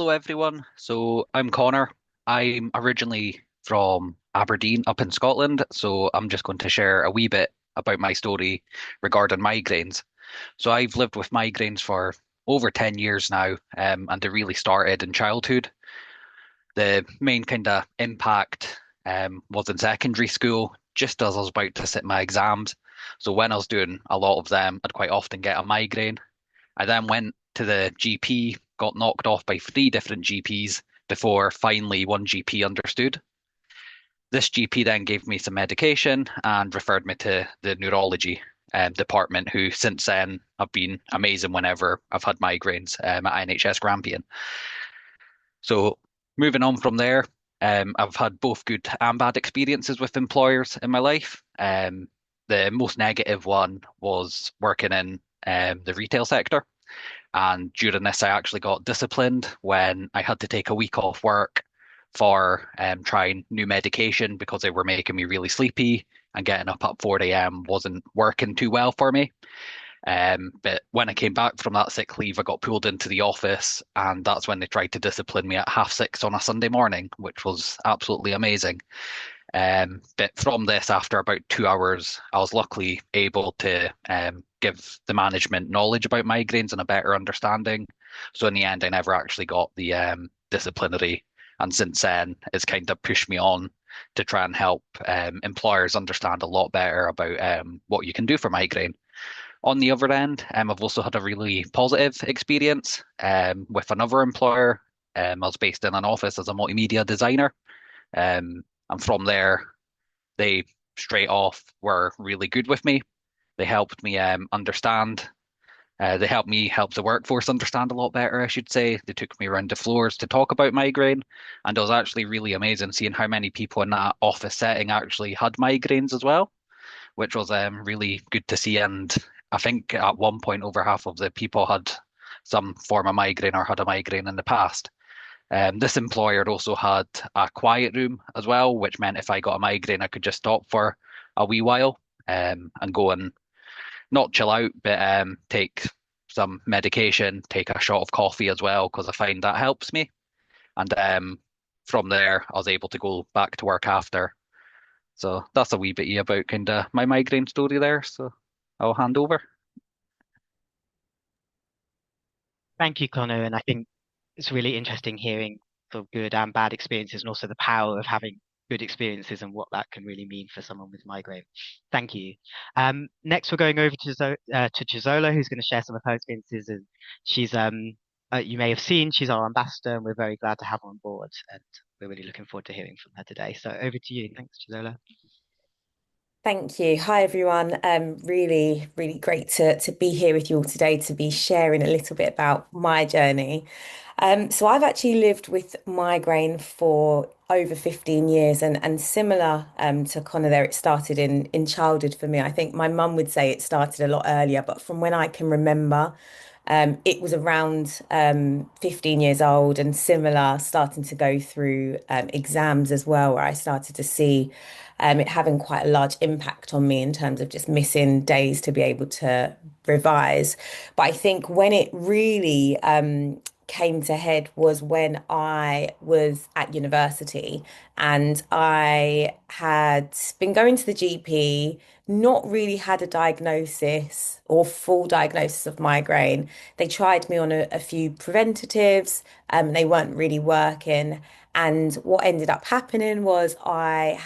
Hello, everyone. So I'm Connor. I'm originally from Aberdeen up in Scotland. So I'm just going to share a wee bit about my story regarding migraines. So I've lived with migraines for over 10 years now, and they really started in childhood. The main kind of impact was in secondary school, just as I was about to sit my exams. So when I was doing a lot of them, I'd quite often get a migraine. I then went to the GP, got knocked off by three different GPs before finally one GP understood. This GP then gave me some medication and referred me to the neurology department, who since then have been amazing whenever I've had migraines at NHS Grampian. So moving on from there, I've had both good and bad experiences with employers in my life. The most negative one was working in the retail sector. And during this, I actually got disciplined when I had to take a week off work for trying new medication because they were making me really sleepy, and getting up at 4 a.m. wasn't working too well for me. But when I came back from that sick leave, I got pulled into the office, and that's when they tried to discipline me at 6:30 on a Sunday morning, which was absolutely amazing. But from this, after about 2 hours, I was luckily able to give the management knowledge about migraines and a better understanding. So in the end, I never actually got the disciplinary. And since then, it's kind of pushed me on to try and help employers understand a lot better about what you can do for migraine. On the other end, I've also had a really positive experience with another employer. I was based in an office as a multimedia designer. And from there, they straight off were really good with me. They helped me understand. They helped me help the workforce understand a lot better, I should say. They took me around the floors to talk about migraine. And it was actually really amazing seeing how many people in that office setting actually had migraines as well, which was really good to see. And I think at one point, over half of the people had some form of migraine or had a migraine in the past. This employer also had a quiet room as well, which meant if I got a migraine, I could just stop for a wee while and go and not chill out, but take some medication, take a shot of coffee as well, because I find that helps me. And from there, I was able to go back to work after. So that's a wee bit about kind of my migraine story there. So I'll hand over. Thank you, Connor. And I think it's really interesting hearing the good and bad experiences and also the power of having good experiences and what that can really mean for someone with migraine. Thank you. Next, we're going over to Chisola, who's going to share some of her experiences. And she's, you may have seen, she's our ambassador, and we're very glad to have her on board. And we're really looking forward to hearing from her today. So over to you. Thanks, Chisola. Thank you. Hi, everyone. Really great to be here with you all today to be sharing a little bit about my journey. So I've actually lived with migraine for over 15 years and similar to Connor there, it started in childhood for me. I think my mum would say it started a lot earlier, but from when I can remember, it was around 15 years old and similar, starting to go through exams as well, where I started to see it having quite a large impact on me in terms of just missing days to be able to revise. But I think when it really came to head was when I was at university and I had been going to the GP, not really had a diagnosis or full diagnosis of migraine. They tried me on a few preventatives, they weren't really working. And what ended up happening was I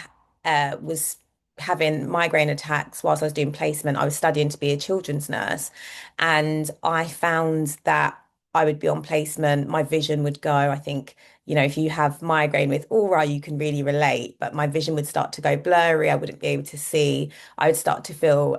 was having migraine attacks whilst I was doing placement. I was studying to be a children's nurse, and I found that I would be on placement, my vision would go. I think, if you have migraine with aura, you can really relate, but my vision would start to go blurry. I wouldn't be able to see. I would start to feel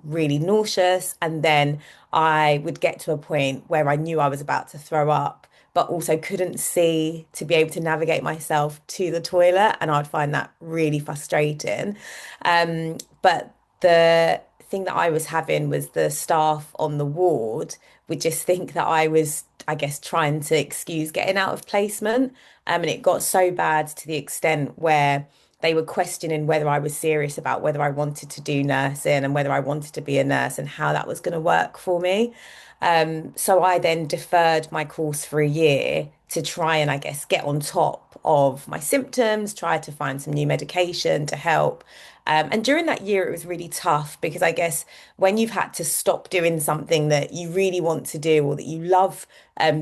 really nauseous, and then I would get to a point where I knew I was about to throw up, but also couldn't see to be able to navigate myself to the toilet. And I'd find that really frustrating. But the thing that I was having was the staff on the ward would just think that I was, I guess, trying to excuse getting out of placement. And it got so bad to the extent where they were questioning whether I was serious about whether I wanted to do nursing and whether I wanted to be a nurse and how that was going to work for me. So I then deferred my course for a year to try and, I guess, get on top of my symptoms, try to find some new medication to help. And during that year, it was really tough because I guess when you've had to stop doing something that you really want to do or that you love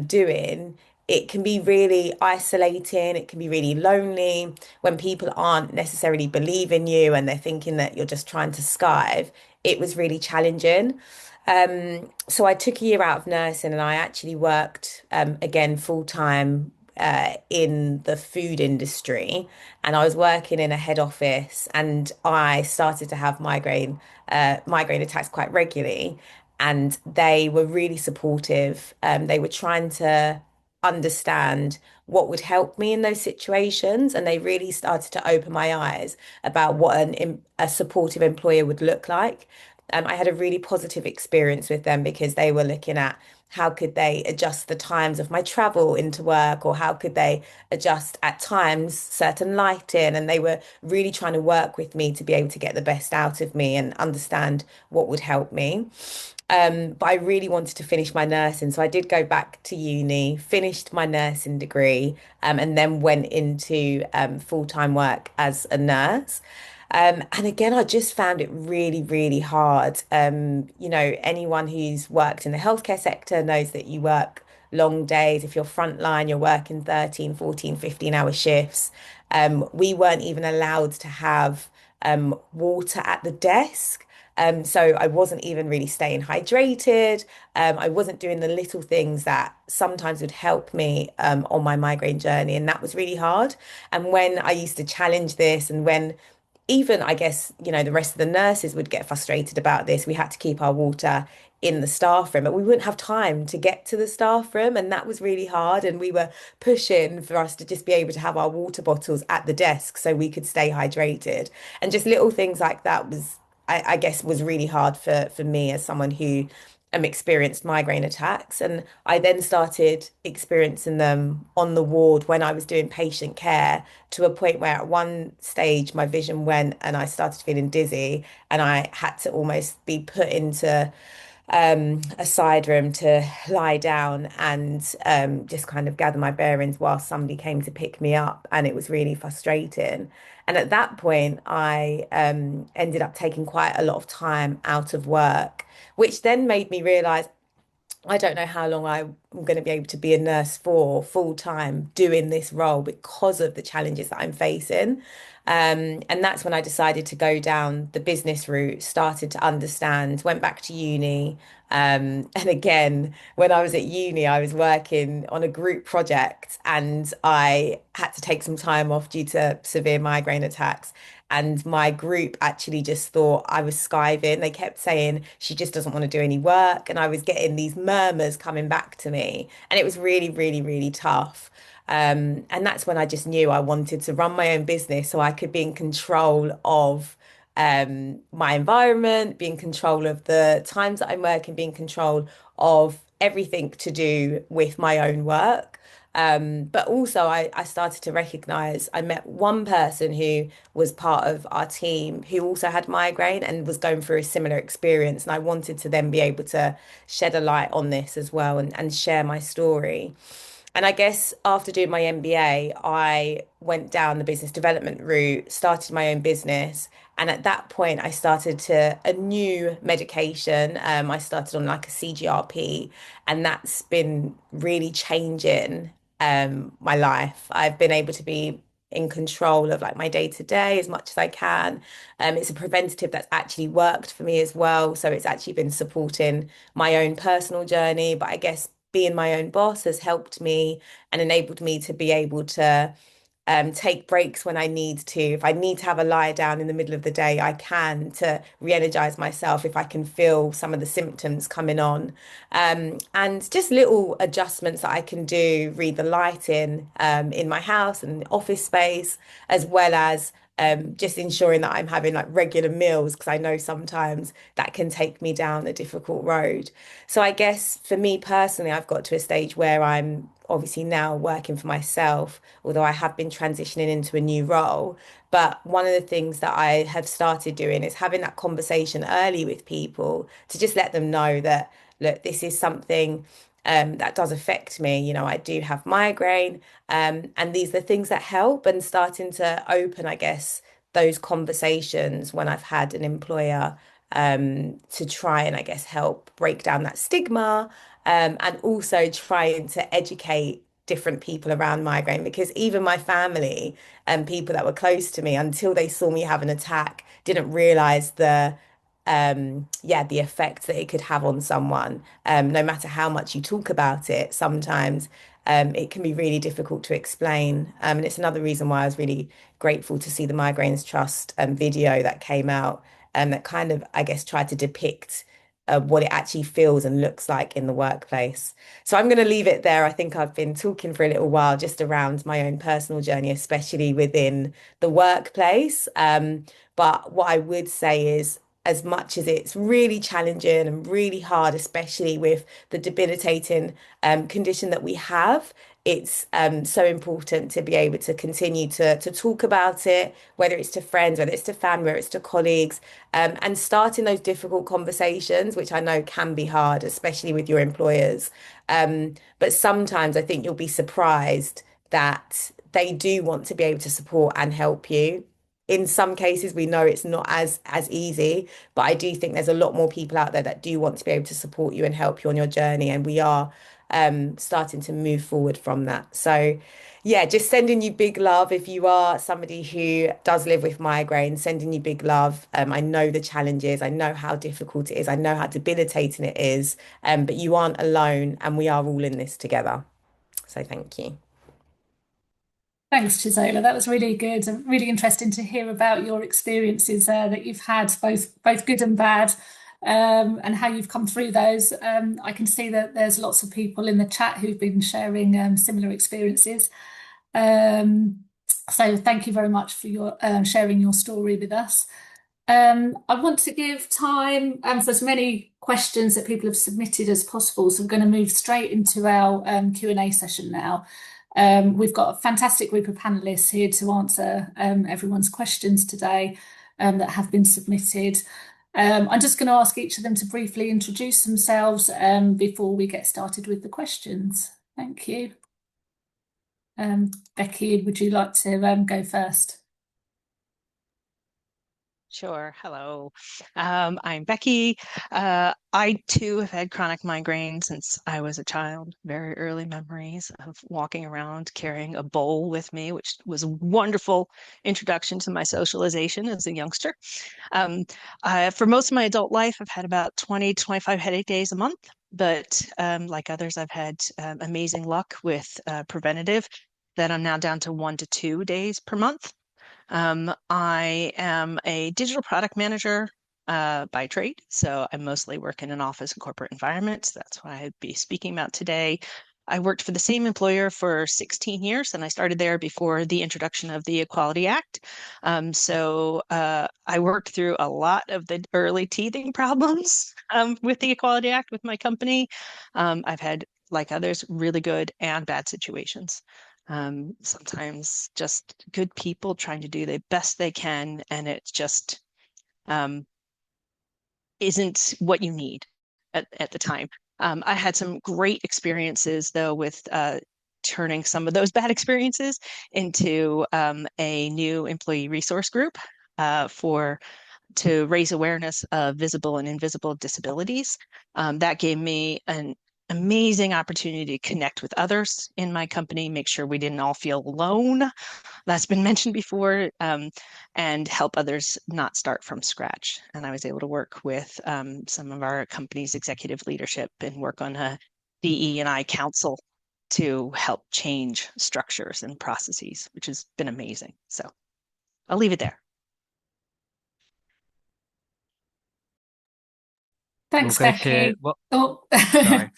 doing, it can be really isolating. It can be really lonely when people aren't necessarily believing you and they're thinking that you're just trying to skive. It was really challenging. So I took a year out of nursing and I actually worked again full time in the food industry. And I was working in a head office and I started to have migraine attacks quite regularly. And they were really supportive. They were trying to understand what would help me in those situations. And they really started to open my eyes about what a supportive employer would look like. I had a really positive experience with them because they were looking at how could they adjust the times of my travel into work or how could they adjust at times certain lighting, and they were really trying to work with me to be able to get the best out of me and understand what would help me. But I really wanted to finish my nursing, so I did go back to uni, finished my nursing degree, and then went into full-time work as a nurse. And again, I just found it really, really hard. Anyone who's worked in the healthcare sector knows that you work long days. If you're frontline, you're working 13, 14, 15-hour shifts. We weren't even allowed to have water at the desk. So I wasn't even really staying hydrated. I wasn't doing the little things that sometimes would help me on my migraine journey, and that was really hard. And when I used to challenge this, and when even I guess, the rest of the nurses would get frustrated about this. We had to keep our water in the staff room, but we wouldn't have time to get to the staff room. And that was really hard. And we were pushing for us to just be able to have our water bottles at the desk so we could stay hydrated. And just little things like that I guess, was really hard for me as someone who experienced migraine attacks. And I then started experiencing them on the ward when I was doing patient care, to a point where at one stage my vision went and I started feeling dizzy and I had to almost be put into a side room to lie down and just kind of gather my bearings while somebody came to pick me up. And it was really frustrating. And at that point, I ended up taking quite a lot of time out of work, which then made me realize I don't know how long I'm going to be able to be a nurse for full time doing this role because of the challenges that I'm facing. And that's when I decided to go down the business route, started to understand, went back to uni. And again, when I was at uni, I was working on a group project and I had to take some time off due to severe migraine attacks. And my group actually just thought I was skiving. They kept saying she just doesn't want to do any work. And I was getting these murmurs coming back to me. And it was really, really, really tough. And that's when I just knew I wanted to run my own business so I could be in control of my environment, be in control of the times that I'm working, be in control of everything to do with my own work. But also, I started to recognize I met one person who was part of our team who also had migraine and was going through a similar experience. And I wanted to then be able to shed a light on this as well and share my story. And I guess after doing my MBA, I went down the business development route, started my own business. And at that point, I started to a new medication. I started on like a CGRP, and that's been really changing my life. I've been able to be in control of like my day to day as much as I can. It's a preventative that's actually worked for me as well. So it's actually been supporting my own personal journey. But I guess being my own boss has helped me and enabled me to be able to take breaks when I need to. If I need to have a lie down in the middle of the day, I can, to re-energize myself if I can feel some of the symptoms coming on. And just little adjustments that I can do, read the lighting in my house and office space, as well as just ensuring that I'm having like regular meals, because I know sometimes that can take me down a difficult road. So I guess for me personally, I've got to a stage where I'm obviously now working for myself, although I have been transitioning into a new role. But one of the things that I have started doing is having that conversation early with people to just let them know that, look, this is something. that does affect me. You know, I do have migraine, and these are things that help and starting to open, I guess, those conversations when I've had an employer to try and, I guess, help break down that stigma, and also trying to educate different people around migraine because even my family and people that were close to me until they saw me have an attack didn't realize the effect that it could have on someone. No matter how much you talk about it, sometimes it can be really difficult to explain. And it's another reason why I was really grateful to see the Migraines Trust video that came out that kind of, I guess, tried to depict what it actually feels and looks like in the workplace. So I'm going to leave it there. I think I've been talking for a little while just around my own personal journey, especially within the workplace. But what I would say is, as much as it's really challenging and really hard, especially with the debilitating condition that we have, it's so important to be able to continue to talk about it, whether it's to friends, whether it's to family, whether it's to colleagues, and starting those difficult conversations, which I know can be hard, especially with your employers. But sometimes I think you'll be surprised that they do want to be able to support and help you. In some cases, we know it's not as easy, but I do think there's a lot more people out there that do want to be able to support you and help you on your journey, and we are starting to move forward from that. So, yeah, just sending you big love if you are somebody who does live with migraine, sending you big love. I know the challenges, I know how difficult it is, I know how debilitating it is, but you aren't alone, and we are all in this together. So, thank you. Thanks, Chisola. That was really good and really interesting to hear about your experiences that you've had, both good and bad, and how you've come through those. I can see that there's lots of people in the chat who've been sharing similar experiences. Um, so thank you very much for your sharing your story with us. I want to give time for as many questions that people have submitted as possible. So we're going to move straight into our Q&A session now. We've got a fantastic group of panelists here to answer everyone's questions today that have been submitted. I'm just going to ask each of them to briefly introduce themselves before we get started with the questions. Thank you. Becky, would you like to go first? Sure. Hello. I'm Becky. I too have had chronic migraine since I was a child. Very early memories of walking around carrying a bowl with me, which was a wonderful introduction to my socialization as a youngster. For most of my adult life, I've had about 20 to 25 headache days a month. But like others, I've had amazing luck with preventative that I'm now down to 1 to 2 days per month. I am a digital product manager by trade, so I mostly work in an office and corporate environment. That's what I'd be speaking about today. I worked for the same employer for 16 years, and I started there before the introduction of the Equality Act. I worked through a lot of the early teething problems with the Equality Act with my company. I've had, like others, really good and bad situations. Sometimes just good people trying to do the best they can, and it just isn't what you need at the time. I had some great experiences though with turning some of those bad experiences into a new employee resource group to raise awareness of visible and invisible disabilities. That gave me an amazing opportunity to connect with others in my company, make sure we didn't all feel alone. That's been mentioned before, and help others not start from scratch. And I was able to work with some of our company's executive leadership and work on a DE&I council to help change structures and processes, which has been amazing. So I'll leave it there. Thanks, Becky. Oh, sorry.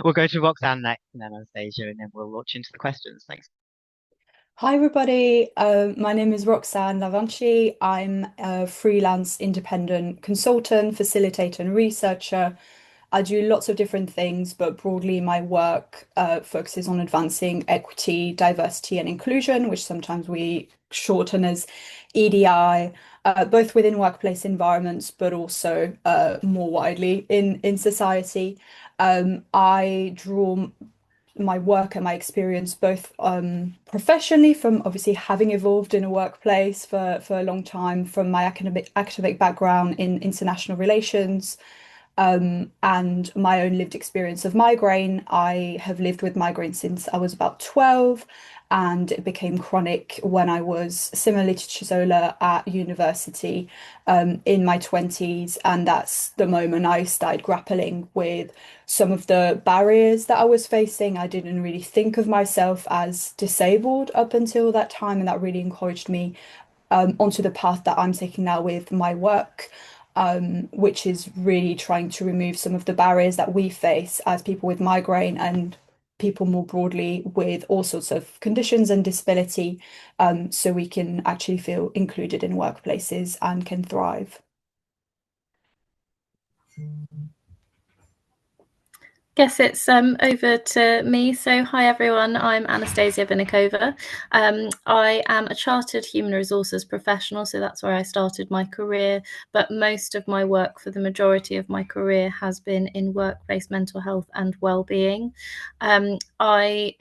We'll go to Roxanne next, and then Anastasia, and then we'll launch into the questions. Thanks. Hi, everybody. My name is Roxanne Lavanchi. I'm a freelance independent consultant, facilitator, and researcher. I do lots of different things, but broadly my work focuses on advancing equity, diversity, and inclusion, which sometimes we shorten as EDI, both within workplace environments, but also more widely in society. I draw my work and my experience both professionally from obviously having evolved in a workplace for a long time, from my academic background in international relations, and my own lived experience of migraine. I have lived with migraine since I was about 12, and it became chronic when I was similarly to Chisola at university in my 20s. And that's the moment I started grappling with some of the barriers that I was facing. I didn't really think of myself as disabled up until that time, and that really encouraged me onto the path that I'm taking now with my work, which is really trying to remove some of the barriers that we face as people with migraine and people more broadly with all sorts of conditions and disability, so we can actually feel included in workplaces and can thrive. Guess it's over to me. So hi everyone, I'm Anastasia Vinikova. I am a chartered human resources professional, so that's where I started my career, but most of my work for the majority of my career has been in workplace mental health and well-being. I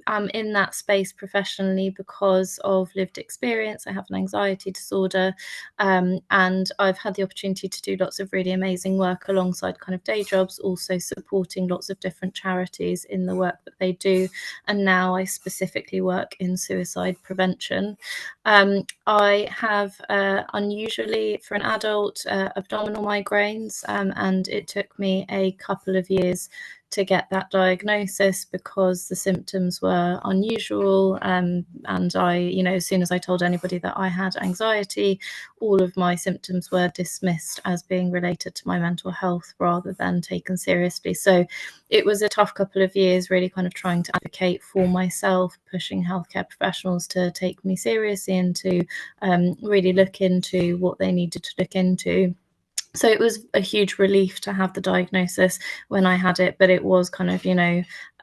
am in that space professionally because of lived experience. I have an anxiety disorder, and I've had the opportunity to do lots of really amazing work alongside kind of day jobs, also supporting lots of different charities in the work that they do. And now I specifically work in suicide prevention. I have unusually for an adult abdominal migraines, and it took me a couple of years to get that diagnosis because the symptoms were unusual. And I, as soon as I told anybody that I had anxiety, all of my symptoms were dismissed as being related to my mental health rather than taken seriously. So it was a tough couple of years, really kind of trying to advocate for myself, pushing healthcare professionals to take me seriously and to really look into what they needed to look into. So it was a huge relief to have the diagnosis when I had it, but it was kind of,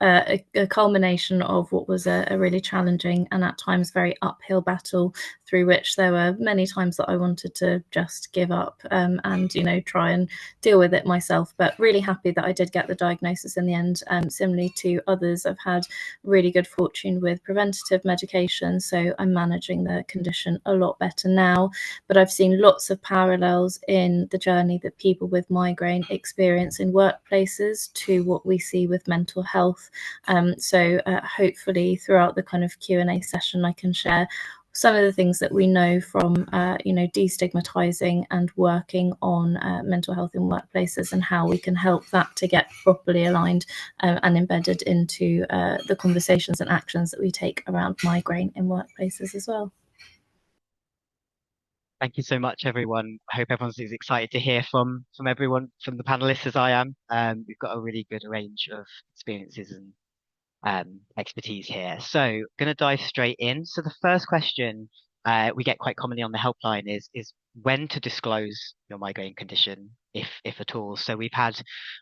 a culmination of what was a really challenging and at times very uphill battle, through which there were many times that I wanted to just give up and, try and deal with it myself. But really happy that I did get the diagnosis in the end. Similarly to others, I've had really good fortune with preventative medication, so I'm managing the condition a lot better now. But I've seen lots of parallels in the journey that people with migraine experience in workplaces to what we see with mental health. So hopefully throughout the kind of Q&A session, I can share some of the things that we know from, destigmatizing and working on mental health in workplaces, and how we can help that to get properly aligned and embedded into the conversations and actions that we take around migraine in workplaces as well. Thank you so much, everyone. I hope everyone's as excited to hear from everyone, from the panelists as I am. We've got a really good range of experiences and expertise here. So going to dive straight in. So the first question we get quite commonly on the helpline is when to disclose your migraine condition, if at all. So we've had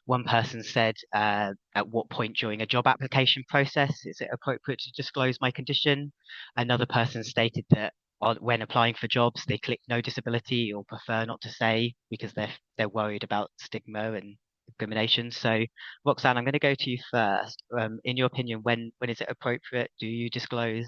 one person said, at what point during a job application process is it appropriate to disclose my condition? Another person stated that when applying for jobs, they click no disability or prefer not to say because they're worried about stigma and discrimination. So Roxanne, I'm going to go to you first. In your opinion, when is it appropriate? Do you disclose?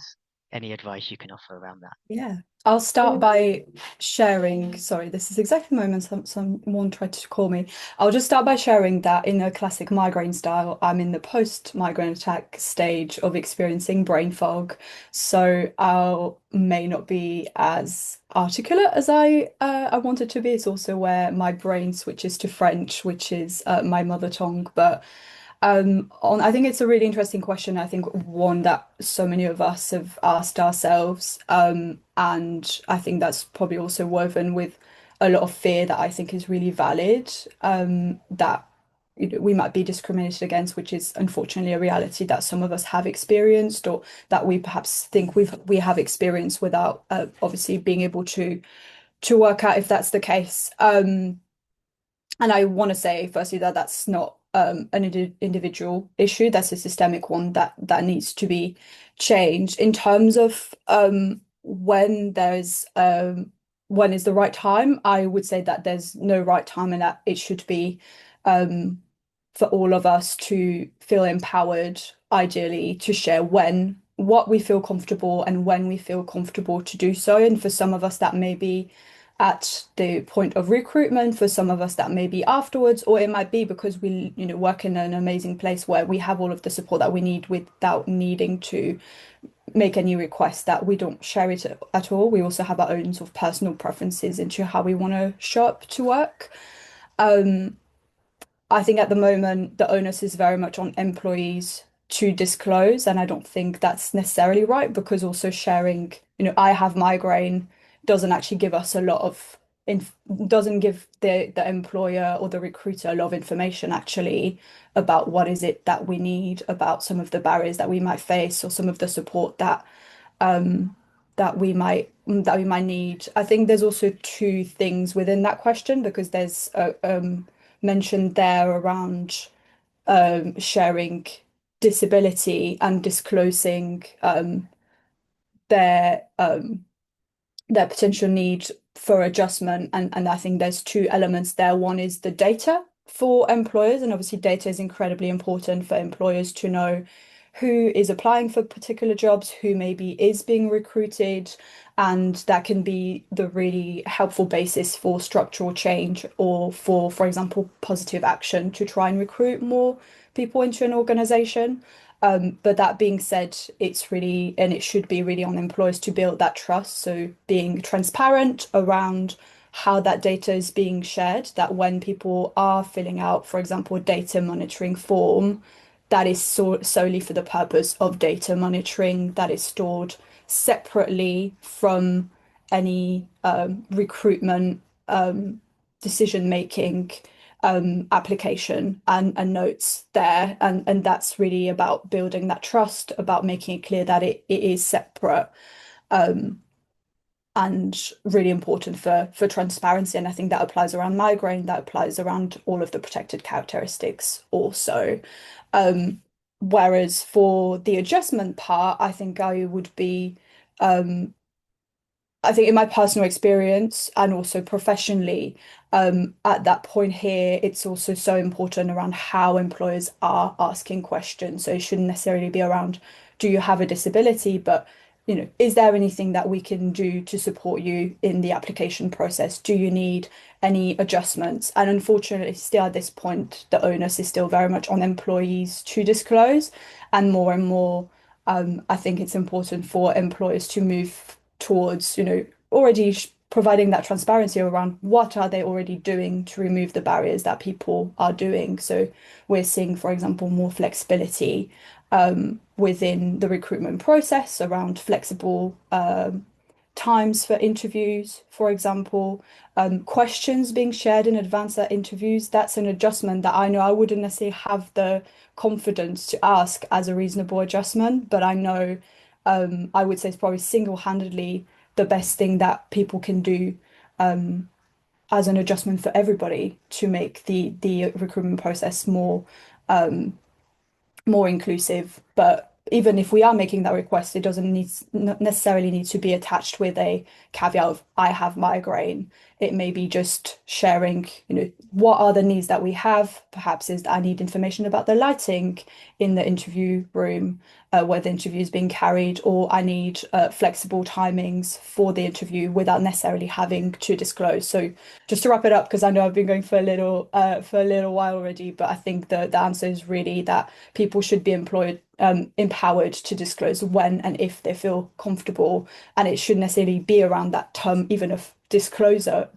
Any advice you can offer around that? Yeah, I'll start by sharing. Sorry, this is exactly the moment someone tried to call me. I'll just start by sharing that in a classic migraine style, I'm in the post-migraine attack stage of experiencing brain fog. So I may not be as articulate as I wanted to be. It's also where my brain switches to French, which is my mother tongue. But I think it's a really interesting question. I think one that so many of us have asked ourselves, and I think that's probably also woven with a lot of fear that I think is really valid. That we might be discriminated against, which is unfortunately a reality that some of us have experienced, or that we perhaps think we have experienced without obviously being able to work out if that's the case. And I want to say, firstly, that that's not an individual issue. That's a systemic one that needs to be changed. In terms of when there's when is the right time, I would say that there's no right time, and that it should be for all of us to feel empowered, ideally, to share what we feel comfortable and when we feel comfortable to do so. And for some of us, that may be at the point of recruitment, for some of us that may be afterwards, or it might be because we, work in an amazing place where we have all of the support that we need without needing to make any requests, that we don't share it at all. We also have our own sort of personal preferences into how we want to show up to work. I think at the moment the onus is very much on employees to disclose, and I don't think that's necessarily right, because also sharing, I have migraine doesn't actually give us a lot of inf doesn't give the employer or the recruiter a lot of information actually about what is it that we need, about some of the barriers that we might face, or some of the support um that we might need. I think there's also two things within that question, because there's mentioned there around sharing disability and disclosing their their potential need for adjustment. And I think there's two elements there. One is the data for employers, and obviously data is incredibly important for employers to know who is applying for particular jobs, who maybe is being recruited, and that can be the really helpful basis for structural change, or for example, positive action to try and recruit more people into an organization. But that being said, it's really, and it should be really on employers to build that trust. So being transparent around how that data is being shared, that when people are filling out, for example, a data monitoring form, that is solely for the purpose of data monitoring, that is stored separately from any recruitment decision making application and notes there. And that's really about building that trust, about making it clear that it is separate, and really important for transparency. And I think that applies around migraine, that applies around all of the protected characteristics also. Whereas for the adjustment part, I think in my personal experience and also professionally, at that point here, it's also so important around how employers are asking questions. So it shouldn't necessarily be around, do you have a disability? But, is there anything that we can do to support you in the application process? Do you need any adjustments? And unfortunately, still at this point, the onus is still very much on employees to disclose. And more, I think it's important for employers to move towards, already providing that transparency around what are they already doing to remove the barriers that people are doing. So we're seeing, for example, more flexibility within the recruitment process around flexible times for interviews, for example, questions being shared in advance at interviews. That's an adjustment that I know I wouldn't necessarily have the confidence to ask as a reasonable adjustment, but I know I would say it's probably single-handedly the best thing that people can do as an adjustment for everybody to make the recruitment process more inclusive. But even if we are making that request, it doesn't necessarily need to be attached with a caveat of I have migraine. It may be just sharing, what are the needs that we have. Perhaps is I need information about the lighting in the interview room, where the interview is being carried, or I need flexible timings for the interview without necessarily having to disclose. So just to wrap it up, because I know I've been going for a little while already, but I think the answer is really that people should be empowered to disclose when and if they feel comfortable, and it shouldn't necessarily be around that term even of disclosure,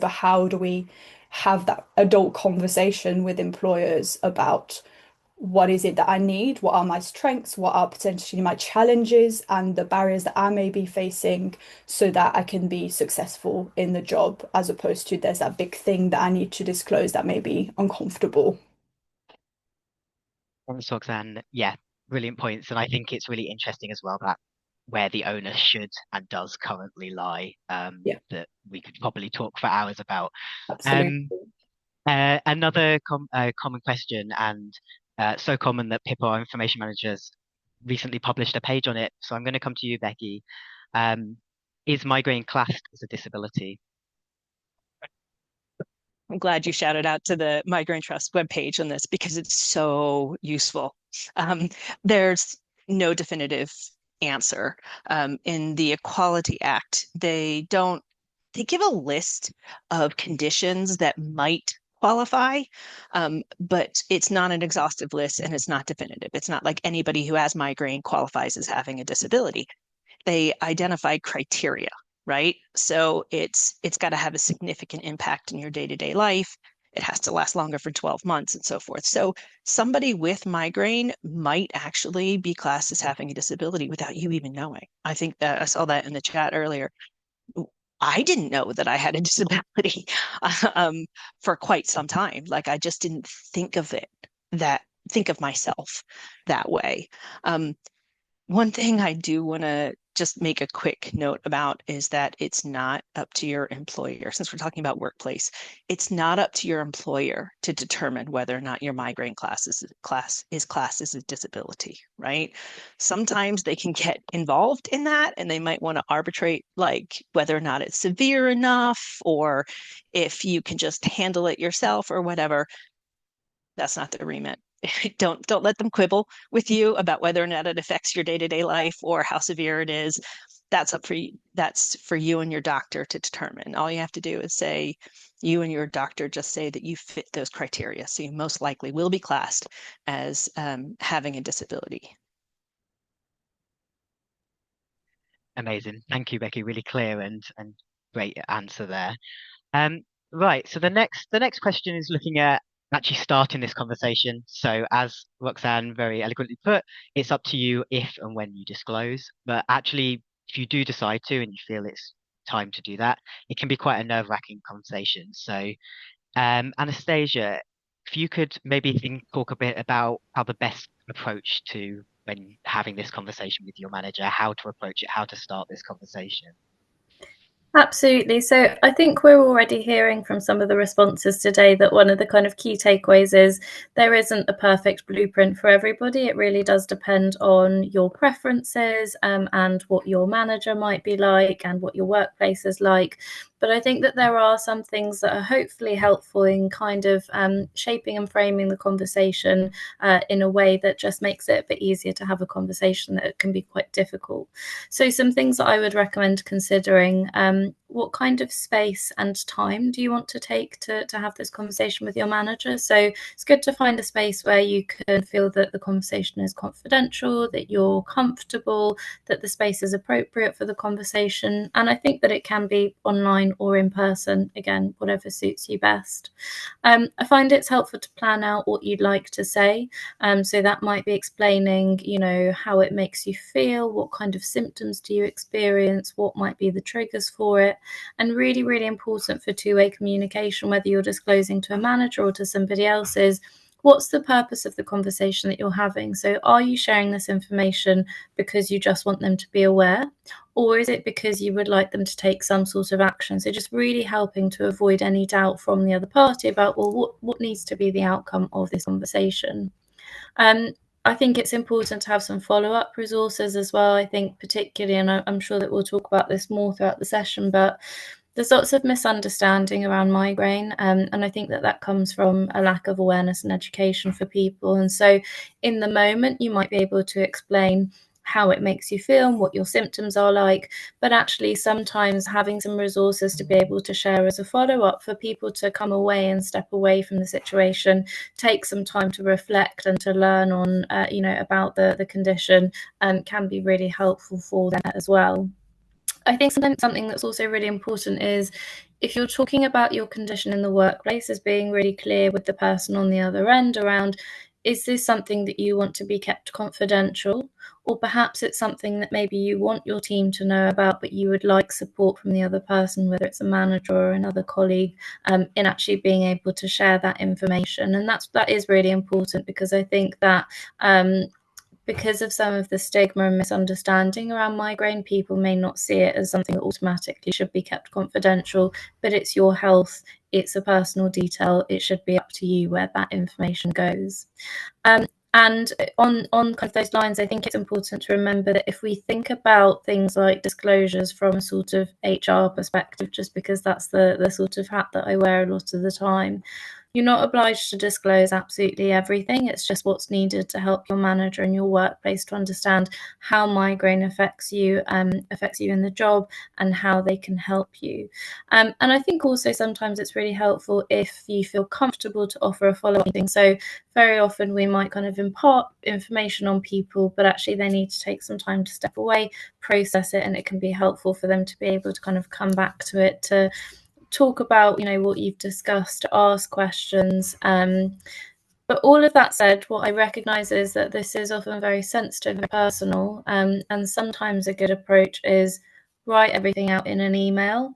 but how do we have that adult conversation with employers about what is it that I need? What are my strengths? What are potentially my challenges and the barriers that I may be facing, so that I can be successful in the job, as opposed to there's that big thing that I need to disclose that may be uncomfortable. Thanks, Roxanne. Yeah, brilliant points. And I think it's really interesting as well that where the onus should and does currently lie, Yeah, that we could probably talk for hours about. absolutely. Um, Another common question, and so common that PIP, our information managers, recently published a page on it. So I'm going to come to you, Becky. Is migraine classed as a disability? I'm glad you shouted out to the Migraine Trust webpage on this because it's so useful. There's no definitive answer. In the Equality Act, they give a list of conditions that might qualify, but it's not an exhaustive list and it's not definitive. It's not like anybody who has migraine qualifies as having a disability. They identify criteria, right? So it's got to have a significant impact in your day-to-day life. It has to last longer for 12 months and so forth. So somebody with migraine might actually be classed as having a disability without you even knowing. I think that I saw that in the chat earlier. I didn't know that I had a disability for quite some time. Like I just didn't think of myself that way. One thing I do want to just make a quick note about is that it's not up to your employer. Since we're talking about workplace, it's not up to your employer to determine whether or not your migraine class is classed as a disability, right? Sometimes they can get involved in that and they might want to arbitrate like whether or not it's severe enough or if you can just handle it yourself or whatever. That's not the remit. Don't let them quibble with you about whether or not it affects your day-to-day life or how severe it is. That's for you and your doctor to determine. All you have to do is say, you and your doctor just say that you fit those criteria. So you most likely will be classed as having a disability. Amazing. Thank you, Becky. Really clear and great answer there. Right. So the next question is looking at actually starting this conversation. So as Roxanne very eloquently put, it's up to you if and when you disclose. But actually, if you do decide to and you feel it's time to do that, it can be quite a nerve-wracking conversation. So Anastasia, if you could maybe talk a bit about how the best approach to when having this conversation with your manager, how to approach it, how to start this conversation. Absolutely. So I think we're already hearing from some of the responses today that one of the kind of key takeaways is there isn't a perfect blueprint for everybody. It really does depend on your preferences and what your manager might be like and what your workplace is like. But I think that there are some things that are hopefully helpful in kind of shaping and framing the conversation in a way that just makes it a bit easier to have a conversation that can be quite difficult. So some things that I would recommend considering, what kind of space and time do you want to take to have this conversation with your manager? So it's good to find a space where you can feel that the conversation is confidential, that you're comfortable, that the space is appropriate for the conversation. And I think that it can be online or in person, again, whatever suits you best. I find it's helpful to plan out what you'd like to say. So that might be explaining, how it makes you feel, what kind of symptoms do you experience, what might be the triggers for it. And really, really important for two-way communication, whether you're disclosing to a manager or to somebody else, is what's the purpose of the conversation that you're having? So are you sharing this information because you just want them to be aware? Or is it because you would like them to take some sort of action? So just really helping to avoid any doubt from the other party about, well, what needs to be the outcome of this conversation? I think it's important to have some follow-up resources as well. I think particularly, and I'm sure that we'll talk about this more throughout the session, but there's lots of misunderstanding around migraine, and I think that comes from a lack of awareness and education for people. And so in the moment, you might be able to explain how it makes you feel and what your symptoms are like, but actually sometimes having some resources to be able to share as a follow-up for people to come away and step away from the situation, take some time to reflect and to learn on about the condition, can be really helpful for them as well. I think something that's also really important is if you're talking about your condition in the workplace, is being really clear with the person on the other end around, is this something that you want to be kept confidential? Or perhaps it's something that maybe you want your team to know about, but you would like support from the other person, whether it's a manager or another colleague, in actually being able to share that information. And that is really important, because I think that because of some of the stigma and misunderstanding around migraine, people may not see it as something that automatically should be kept confidential, but it's your health, it's a personal detail, it should be up to you where that information goes. And on kind of those lines, I think it's important to remember that if we think about things like disclosures from a sort of HR perspective, just because that's the sort of hat that I wear a lot of the time, you're not obliged to disclose absolutely everything. It's just what's needed to help your manager and your workplace to understand how migraine affects you in the job and how they can help you. And I think also sometimes it's really helpful if you feel comfortable to offer a follow-up meeting. So very often we might kind of impart information on people, but actually they need to take some time to step away, process it, and it can be helpful for them to be able to kind of come back to it, to talk about, what you've discussed, ask questions. But all of that said, what I recognise is that this is often very sensitive and personal, and sometimes a good approach is write everything out in an email,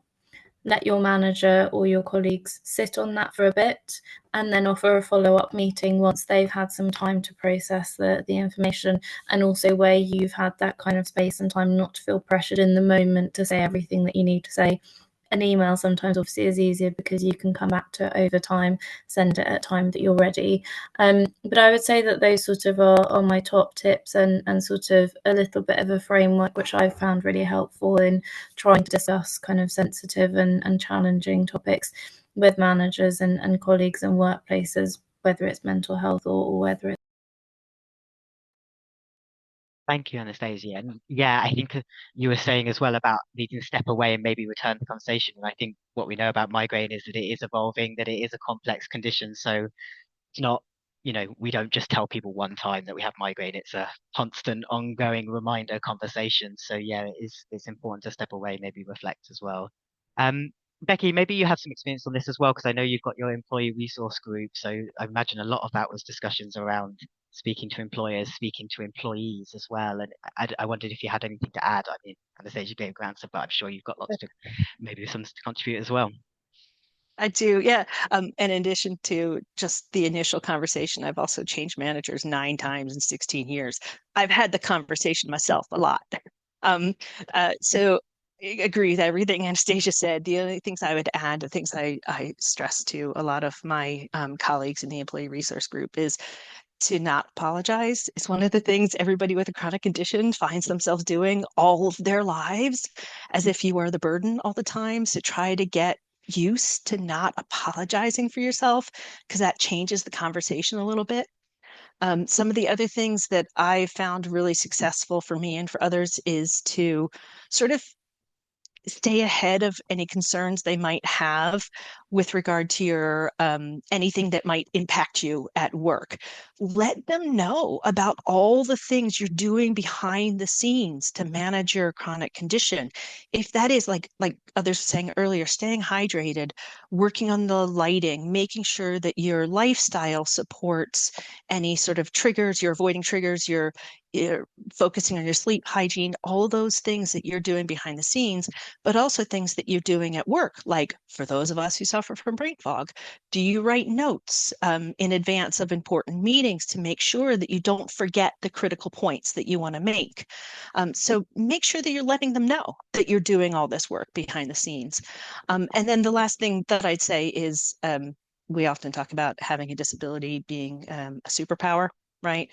let your manager or your colleagues sit on that for a bit, and then offer a follow-up meeting once they've had some time to process the information, and also where you've had that kind of space and time not to feel pressured in the moment to say everything that you need to say. An email sometimes obviously is easier because you can come back to it over time, send it at a time that you're ready. But I would say that those sort of are my top tips, and sort of a little bit of a framework which I've found really helpful in trying to discuss kind of sensitive and challenging topics with managers and colleagues and workplaces, whether it's mental health or whether it's. Thank you, Anastasia. And yeah, I think you were saying as well about needing to step away and maybe return the conversation. And I think what we know about migraine is that it is evolving, that it is a complex condition. So it's not, we don't just tell people one time that we have migraine. It's a constant, ongoing reminder conversation. So yeah, it's important to step away, maybe reflect as well. Becky, maybe you have some experience on this as well, because I know you've got your employee resource group. So I imagine a lot of that was discussions around speaking to employers, speaking to employees as well. And I wondered if you had anything to add. I mean, Anastasia gave your answer, but I'm sure you've got lots to, maybe some to contribute as well. I do, yeah. And in addition to just the initial conversation, I've also changed managers 9 times in 16 years. I've had the conversation myself a lot. So I agree with everything Anastasia said. The only things I would add, the things I stress to a lot of my colleagues in the employee resource group is to not apologize. It's one of the things everybody with a chronic condition finds themselves doing all of their lives, as if you are the burden all the time. So try to get used to not apologizing for yourself, because that changes the conversation a little bit. Some of the other things that I found really successful for me and for others is to sort of stay ahead of any concerns they might have with regard to your anything that might impact you at work. Let them know about all the things you're doing behind the scenes to manage your chronic condition. If that is like others were saying earlier, staying hydrated, working on the lighting, making sure that your lifestyle supports any sort of triggers, you're avoiding triggers, you're focusing on your sleep hygiene, all those things that you're doing behind the scenes, but also things that you're doing at work. Like for those of us who suffer from brain fog, do you write notes in advance of important meetings to make sure that you don't forget the critical points that you want to make? So make sure that you're letting them know that you're doing all this work behind the scenes. And then the last thing that I'd say is we often talk about having a disability being a superpower, right?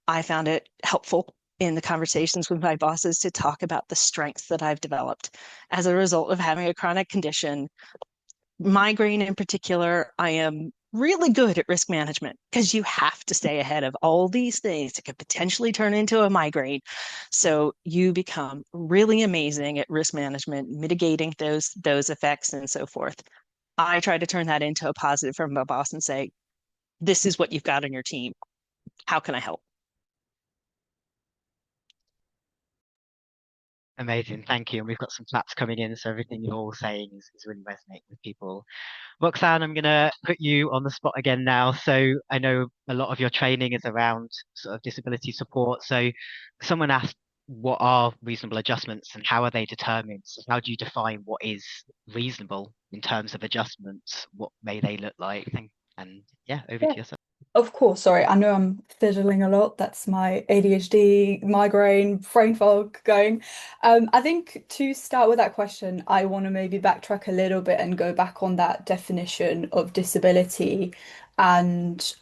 I found it helpful in the conversations with my bosses to talk about the strengths that I've developed as a result of having a chronic condition. Migraine in particular, I am really good at risk management because you have to stay ahead of all these things that could potentially turn into a migraine. So you become really amazing at risk management, mitigating those effects and so forth. I try to turn that into a positive from my boss and say, this is what you've got on your team. How can I help? Amazing, thank you. And we've got some claps coming in, so everything you're all saying is really resonating with people. Roxanne, I'm going to put you on the spot again now. So I know a lot of your training is around sort of disability support. So someone asked, what are reasonable adjustments and how are they determined? So how do you define what is reasonable in terms of adjustments? What may they look like? And yeah, over to yourself. Of course, sorry, I know I'm fiddling a lot. That's my ADHD, migraine, brain fog going. I think to start with that question, I want to maybe backtrack a little bit and go back on that definition of disability and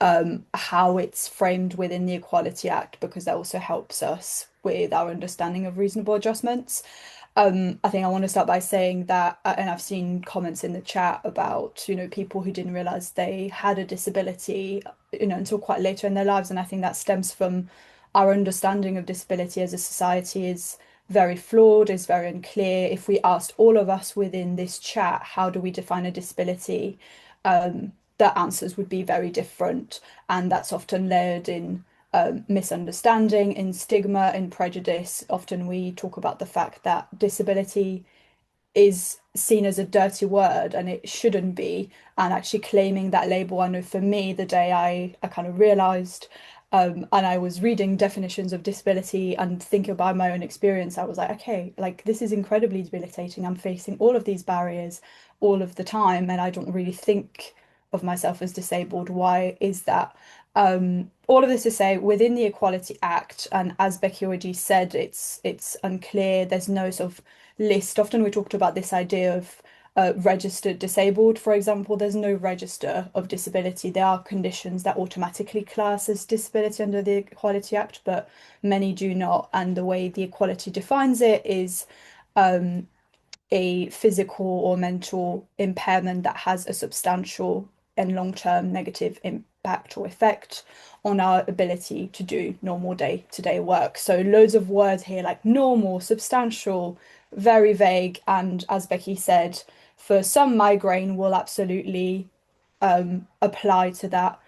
how it's framed within the Equality Act, because that also helps us with our understanding of reasonable adjustments. I think I want to start by saying that, and I've seen comments in the chat about, people who didn't realize they had a disability, until quite later in their lives. And I think that stems from our understanding of disability as a society is very flawed, is very unclear. If we asked all of us within this chat, how do we define a disability? The answers would be very different. And that's often layered in misunderstanding, in stigma, in prejudice. Often we talk about the fact that disability is seen as a dirty word and it shouldn't be. And actually claiming that label, I know for me, the day I kind of realized, and I was reading definitions of disability and thinking about my own experience, I was like, okay, like this is incredibly debilitating. I'm facing all of these barriers all of the time, and I don't really think of myself as disabled. Why is that? All of this to say, within the Equality Act, and as Becky already said, it's unclear. There's no sort of list. Often we talked about this idea of registered disabled, for example. There's no register of disability. There are conditions that automatically class as disability under the Equality Act, but many do not. And the way the Equality defines it is a physical or mental impairment that has a substantial and long-term negative impact or effect on our ability to do normal day-to-day work. So loads of words here like normal, substantial, very vague, and as Becky said, for some migraine will absolutely apply to that.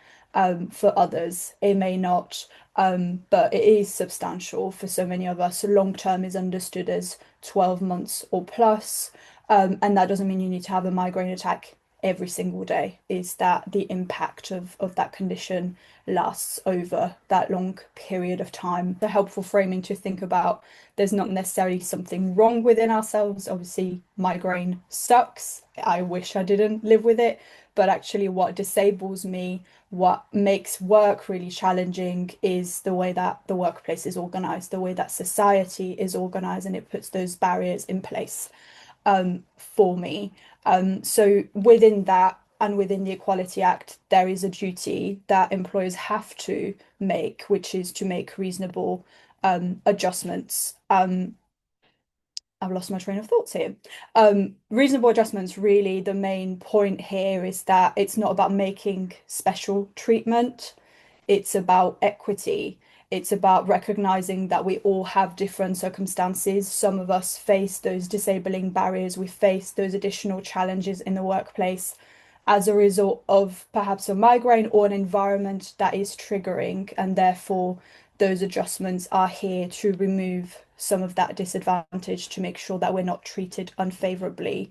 For others, it may not, but it is substantial for so many of us. Long term is understood as 12 months or plus, and that doesn't mean you need to have a migraine attack every single day. Is that the impact of that condition lasts over that long period of time? The helpful framing to think about, there's not necessarily something wrong within ourselves. Obviously, migraine sucks. I wish I didn't live with it, but actually what disables me, what makes work really challenging is the way that the workplace is organized, the way that society is organized, and it puts those barriers in place for me. So within that and within the Equality Act, there is a duty that employers have to make, which is to make reasonable adjustments. I've lost my train of thoughts here. Reasonable adjustments, really, the main point here is that it's not about making special treatment, it's about equity. It's about recognizing that we all have different circumstances. Some of us face those disabling barriers, we face those additional challenges in the workplace as a result of perhaps a migraine or an environment that is triggering, and therefore those adjustments are here to remove some of that disadvantage to make sure that we're not treated unfavorably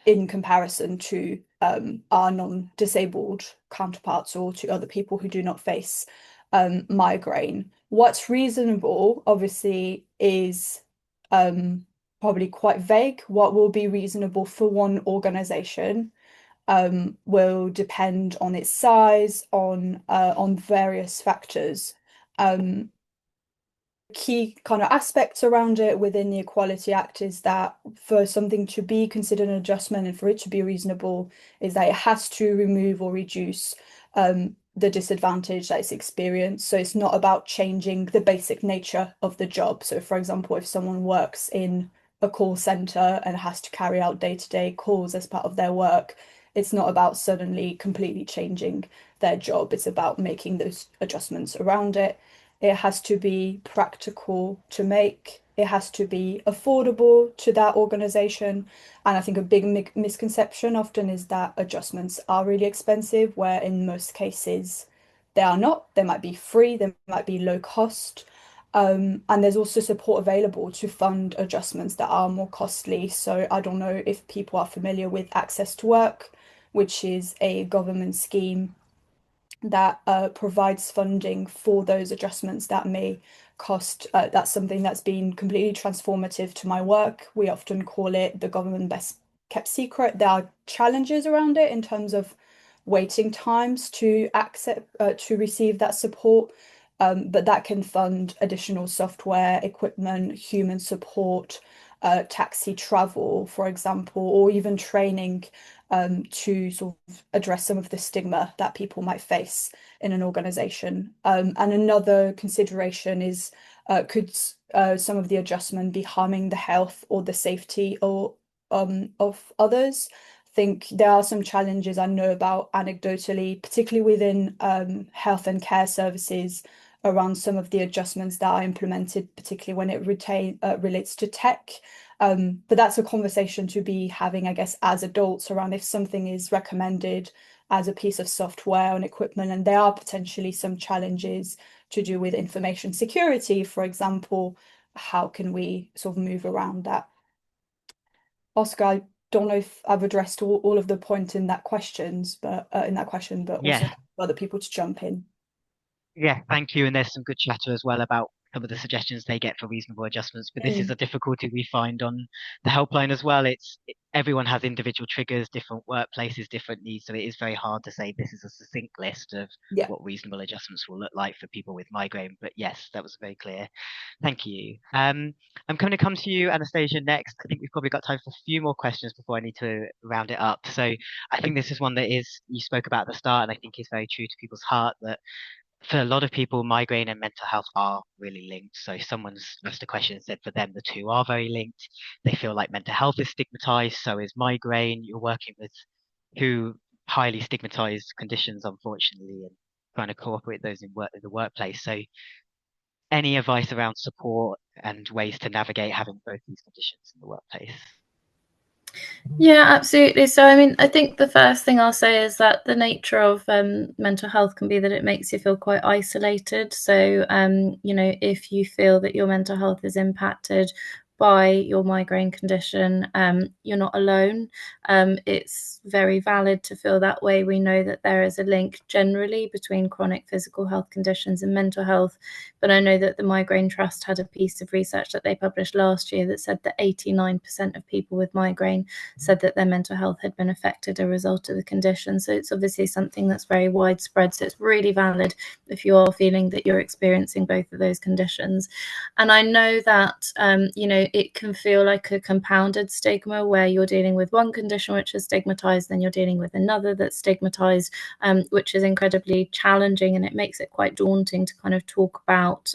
in comparison to our non-disabled counterparts or to other people who do not face migraine. What's reasonable, obviously, is probably quite vague. What will be reasonable for one organization will depend on its size, on various factors. Key kind of aspects around it within the Equality Act is that for something to be considered an adjustment and for it to be reasonable is that it has to remove or reduce the disadvantage that it's experienced. So it's not about changing the basic nature of the job. So for example, if someone works in a call center and has to carry out day-to-day calls as part of their work, it's not about suddenly completely changing their job. It's about making those adjustments around it. It has to be practical to make. It has to be affordable to that organization. And I think a big misconception often is that adjustments are really expensive, where in most cases they are not. They might be free, they might be low cost. And there's also support available to fund adjustments that are more costly. So I don't know if people are familiar with Access to Work, which is a government scheme that provides funding for those adjustments that may cost. That's something that's been completely transformative to my work. We often call it the government best kept secret. There are challenges around it in terms of waiting times to receive that support. But that can fund additional software, equipment, human support, taxi travel, for example, or even training to sort of address some of the stigma that people might face in an organization. And another consideration is, could some of the adjustment be harming the health or the safety of others? I think there are some challenges I know about anecdotally, particularly within health and care services, around some of the adjustments that are implemented, particularly when it relates to tech. But that's a conversation to be having, I guess, as adults, around if something is recommended as a piece of software and equipment, and there are potentially some challenges to do with information security, for example, how can we sort of move around that? Oscar, I don't know if I've addressed all of the points in that question, but also for other people to jump in. Yeah, thank you. And there's some good chatter as well about some of the suggestions they get for reasonable adjustments. But this is a difficulty we find on the helpline as well. Everyone has individual triggers, different workplaces, different needs. So it is very hard to say this is a succinct list of what reasonable adjustments will look like for people with migraine. But yes, that was very clear. Thank you. I'm going to come to you, Anastasia, next. I think we've probably got time for a few more questions before I need to round it up. So I think this is one that you spoke about at the start, and I think is very true to people's heart, that for a lot of people, migraine and mental health are really linked. So someone's asked a question and said for them, the two are very linked. They feel like mental health is stigmatized, so is migraine. You're working with two highly stigmatized conditions, unfortunately, and trying to cooperate those in the workplace. So any advice around support and ways to navigate having both these conditions in the workplace? Yeah, absolutely. So, I mean, I think the first thing I'll say is that the nature of mental health can be that it makes you feel quite isolated. So, if you feel that your mental health is impacted by your migraine condition, you're not alone. It's very valid to feel that way. We know that there is a link generally between chronic physical health conditions and mental health, but I know that the Migraine Trust had a piece of research that they published last year that said that 89% of people with migraine said that their mental health had been affected as a result of the condition. So it's obviously something that's very widespread. So it's really valid if you are feeling that you're experiencing both of those conditions. And I know that, it can feel like a compounded stigma where you're dealing with one condition which is stigmatized, then you're dealing with another that's stigmatized, which is incredibly challenging, and it makes it quite daunting to kind of talk about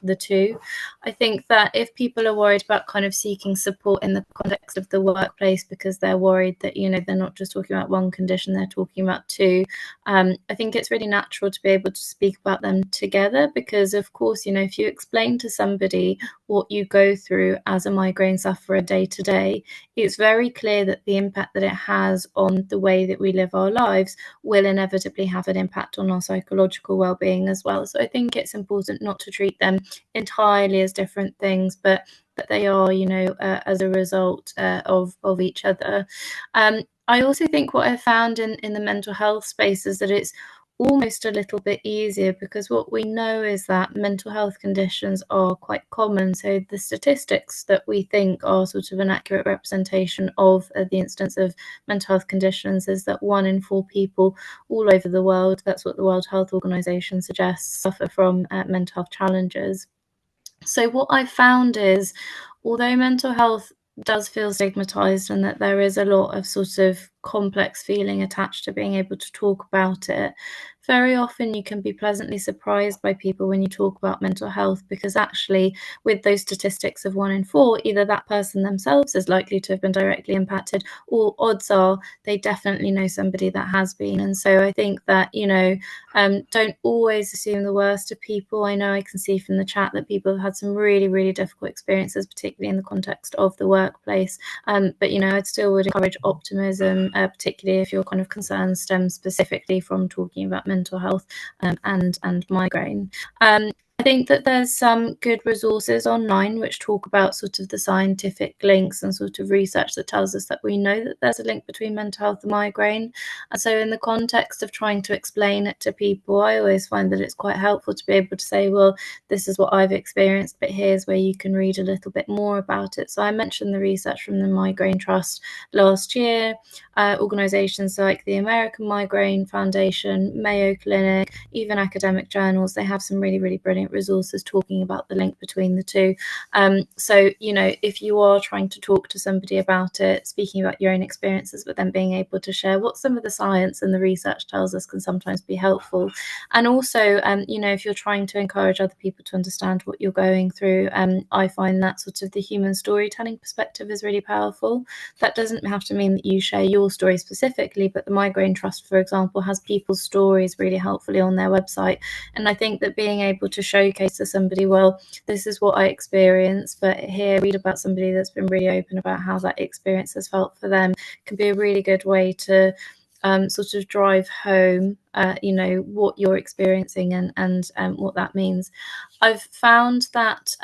the two. I think that if people are worried about kind of seeking support in the context of the workplace because they're worried that, they're not just talking about one condition, they're talking about two, I think it's really natural to be able to speak about them together because, of course, if you explain to somebody what you go through as a migraine sufferer day to day, it's very clear that the impact that it has on the way that we live our lives will inevitably have an impact on our psychological well-being as well. So I think it's important not to treat them entirely as different things, but that they are, as a result of each other. I also think what I found in the mental health space is that it's almost a little bit easier because what we know is that mental health conditions are quite common. So the statistics that we think are sort of an accurate representation of the instance of mental health conditions is that 1 in 4 people all over the world, that's what the World Health Organization suggests, suffer from mental health challenges. So what I found is, although mental health does feel stigmatized and that there is a lot of sort of complex feeling attached to being able to talk about it, very often you can be pleasantly surprised by people when you talk about mental health because actually with those statistics of 1 in 4, either that person themselves is likely to have been directly impacted or odds are they definitely know somebody that has been. And so I think that, don't always assume the worst of people. I know I can see from the chat that people have had some really, really difficult experiences, particularly in the context of the workplace. But, I'd still would encourage optimism, particularly if your kind of concerns stem specifically from talking about mental health and migraine. I think that there's some good resources online which talk about sort of the scientific links and sort of research that tells us that we know that there's a link between mental health and migraine. And so in the context of trying to explain it to people, I always find that it's quite helpful to be able to say, well, this is what I've experienced, but here's where you can read a little bit more about it. So I mentioned the research from the Migraine Trust last year, organizations like the American Migraine Foundation, Mayo Clinic, even academic journals, they have some really, really brilliant resources talking about the link between the two. So, you know, if you are trying to talk to somebody about it, speaking about your own experiences, but then being able to share what some of the science and the research tells us can sometimes be helpful. And also, you know, if you're trying to encourage other people to understand what you're going through, I find that sort of the human storytelling perspective is really powerful. That doesn't have to mean that you share your story specifically, but the Migraine Trust, for example, has people's stories really helpfully on their website. And I think that being able to showcase to somebody, well, this is what I experienced, but here read about somebody that's been really open about how that experience has felt for them, can be a really good way to sort of drive home, you know, what you're experiencing and what that means. I've found that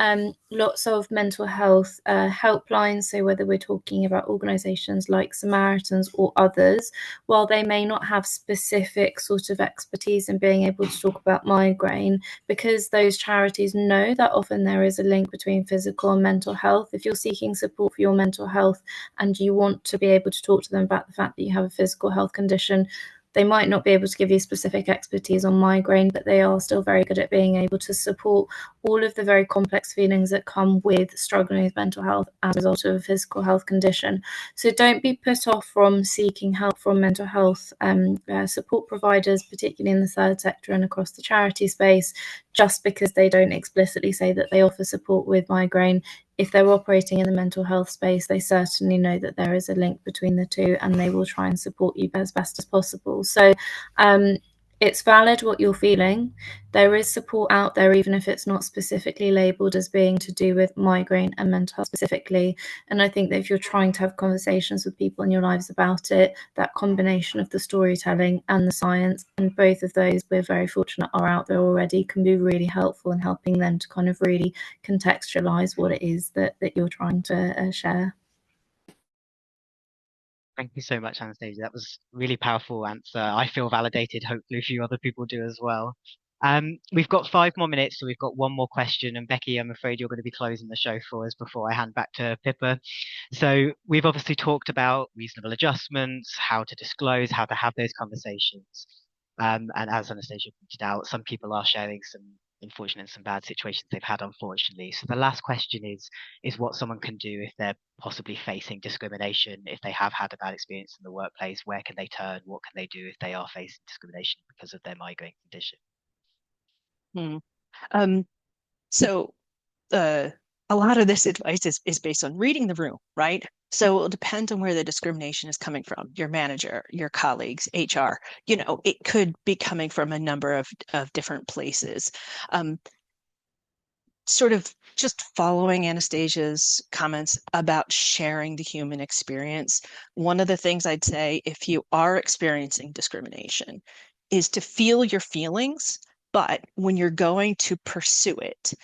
lots of mental health helplines, so whether we're talking about organisations like Samaritans or others, while they may not have specific sort of expertise in being able to talk about migraine, because those charities know that often there is a link between physical and mental health. If you're seeking support for your mental health and you want to be able to talk to them about the fact that you have a physical health condition, they might not be able to give you specific expertise on migraine, but they are still very good at being able to support all of the very complex feelings that come with struggling with mental health as a result of a physical health condition. So don't be put off from seeking help from mental health support providers, particularly in the third sector and across the charity space, just because they don't explicitly say that they offer support with migraine. If they're operating in the mental health space, they certainly know that there is a link between the two, and they will try and support you as best as possible. So it's valid what you're feeling. There is support out there, even if it's not specifically labelled as being to do with migraine and mental health specifically. And I think that if you're trying to have conversations with people in your lives about it, that combination of the storytelling and the science, and both of those we're very fortunate are out there already, can be really helpful in helping them to kind of really contextualize what it is that you're trying to share. Thank you so much, Anastasia. That was a really powerful answer. I feel validated. Hopefully, a few other people do as well. We've got 5 more minutes, so we've got one more question. And Becky, I'm afraid you're going to be closing the show for us before I hand back to Pippa. So we've obviously talked about reasonable adjustments, how to disclose, how to have those conversations. And as Anastasia pointed out, some people are sharing some unfortunate, some bad situations they've had, unfortunately. So the last question is what someone can do if they're possibly facing discrimination, if they have had a bad experience in the workplace. Where can they turn? What can they do if they are facing discrimination because of their migraine condition? So a lot of this advice is based on reading the room, right? So it'll depend on where the discrimination is coming from, your manager, your colleagues, HR. You know, it could be coming from a number of different places. Sort of just following Anastasia's comments about sharing the human experience, one of the things I'd say if you are experiencing discrimination is to feel your feelings, but when you're going to pursue it,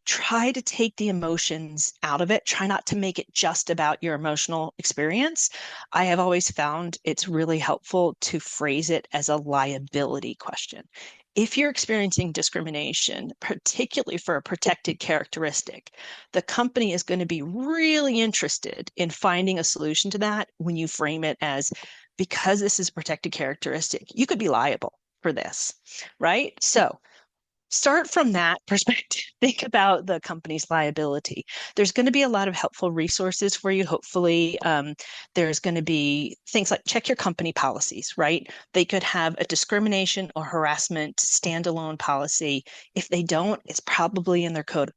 try to take the emotions out of it. Try not to make it just about your emotional experience. I have always found it's really helpful to phrase it as a liability question. If you're experiencing discrimination, particularly for a protected characteristic, the company is going to be really interested in finding a solution to that when you frame it as, because this is a protected characteristic, you could be liable for this, right? So start from that perspective. Think about the company's liability. There's going to be a lot of helpful resources for you. Hopefully, there's going to be things like check your company policies, right? They could have a discrimination or harassment standalone policy. If they don't, it's probably in their code of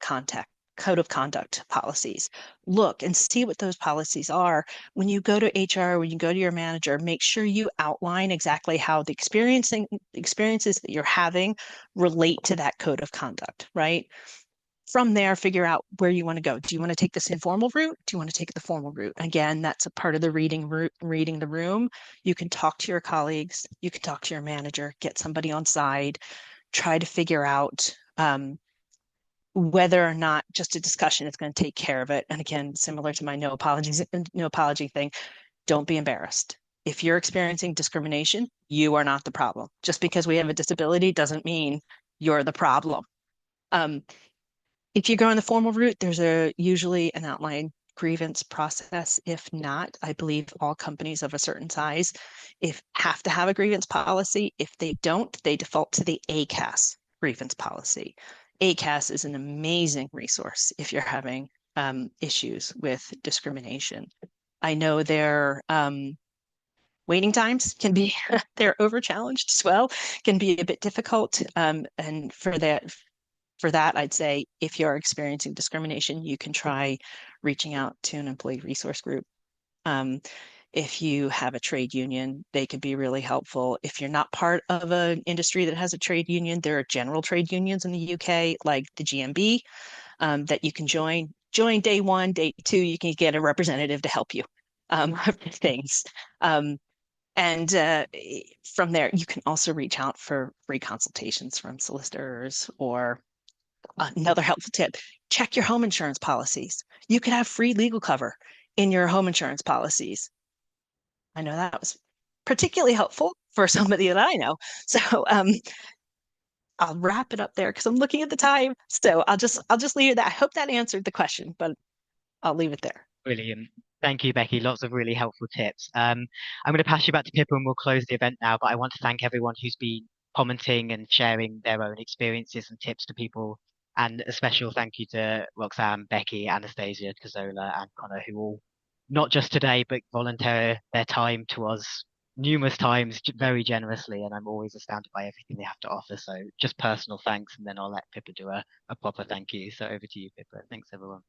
conduct policies. Look and see what those policies are. When you go to HR, when you go to your manager, make sure you outline exactly how the experiences that you're having relate to that code of conduct, right? From there, figure out where you want to go. Do you want to take this informal route? Do you want to take the formal route? Again, that's a part of the reading the room. You can talk to your colleagues, you can talk to your manager, get somebody on side, try to figure out whether or not just a discussion is going to take care of it. And again, similar to my no apologies, no apology thing, don't be embarrassed. If you're experiencing discrimination, you are not the problem. Just because we have a disability doesn't mean you're the problem. If you go in the formal route, there's usually an outline grievance process. If not, I believe all companies of a certain size have to have a grievance policy. If they don't, they default to the ACAS grievance policy. ACAS is an amazing resource if you're having issues with discrimination. I know their waiting times can be they're over challenged as well, can be a bit difficult. And for that, I'd say if you're experiencing discrimination, you can try reaching out to an employee resource group. If you have a trade union, they could be really helpful. If you're not part of an industry that has a trade union, there are general trade unions in the UK, like the GMB, that you can join. Join day 1, day 2, you can get a representative to help you with things. And from there, you can also reach out for free consultations from solicitors. Or another helpful tip, check your home insurance policies. You could have free legal cover in your home insurance policies. I know that was particularly helpful for somebody that I know. So I'll wrap it up there because I'm looking at the time. So I'll just leave it that. I hope that answered the question, but I'll leave it there. Brilliant. Thank you, Becky. Lots of really helpful tips. I'm going to pass you back to Pippa and we'll close the event now, but I want to thank everyone who's been commenting and sharing their own experiences and tips to people. And a special thank you to Roxanne, Becky, Anastasia, Chisola, and Connor, who all, not just today, but volunteer their time to us numerous times very generously. And I'm always astounded by everything they have to offer. So just personal thanks, and then I'll let Pippa do a proper thank you. So over to you, Pippa. Thanks, everyone.